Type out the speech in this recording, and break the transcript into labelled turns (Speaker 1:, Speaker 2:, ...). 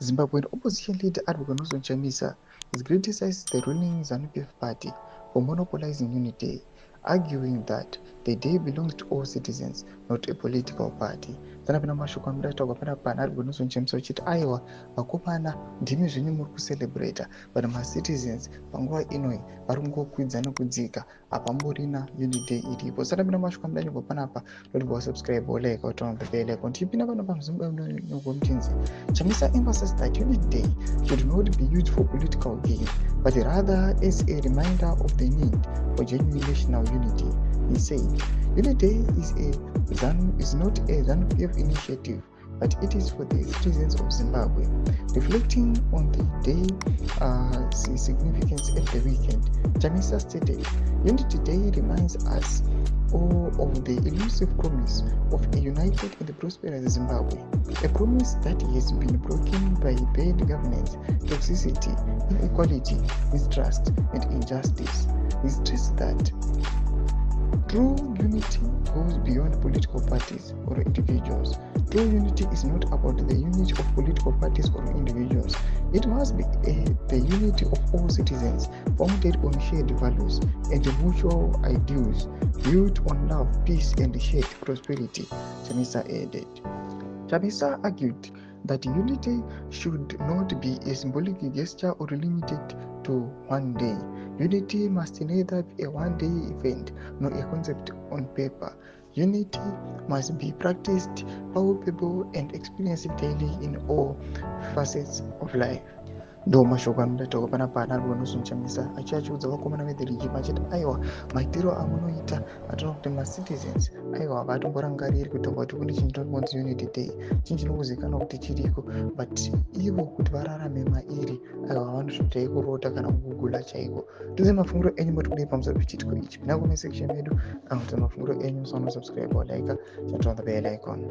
Speaker 1: Zimbabwean opposition leader Advocate Nelson Chamisa has criticized the ruling ZANU-PF party for monopolizing Unity, arguing that the day belongs to all citizens, not a political party. Tanapina mashoko amudataurwa panapa naAdvocate Nelson Chamisa uchiti aiwa vakomana ndimi zvenyu muri kucelebrata but macitizens panguva inoi vari kungokwidza nekudzika hapamborina Unity iripo. Tanapina mashoko amudanyorwa panapa ndotigwa subscribe like or turn on the bell icon. Tipina pano paMzimbabwe mutinzi Chamisa emphasized that Unity Day should not be used for political gain, but rather as a reminder of the need for genuine national unity. He said, Unity Day is not a ZANU-PF initiative, but it is for the citizens of Zimbabwe. Reflecting on the day's significance at the weekend, Chamisa stated, Unity Day reminds us all of the elusive promise of a united and prosperous Zimbabwe, a promise that has been broken by bad governance, toxicity, inequality, mistrust, and injustice. He stressed that true unity goes beyond political parties or individuals. True unity is not about the unity of political parties or individuals. It must be the unity of all citizens, founded on shared values and mutual ideals, built on love, peace, and shared prosperity, Chamisa added. Chamisa argued that unity should not be a symbolic gesture or limited to one day. Unity must neither be a one-day event nor a concept on paper. Unity must be practiced, palpable, and experienced daily in all facets of life. Ndo mashoko anodataurwa panapa naAdvocate Nelson Chamisa achiachiudza vakomana vedherijima achiti aiwa maitiro amunoita atinoona kuti macitizens aiwa havatomborangariri kutaura kuti kune chinhu chinonzi Unity Day, chinhu chinokuzikanwa kuti chiriko, but ivo kuti vararame mairi aiwa vanosvika kurota kana kugugula chaiko. Tize mafungiro enyu matikudei pamusoro pechiitiko ichi. Pinda comment section yedu kana kuti mafungiro enyu, subscribe or like, turn on the bell icon.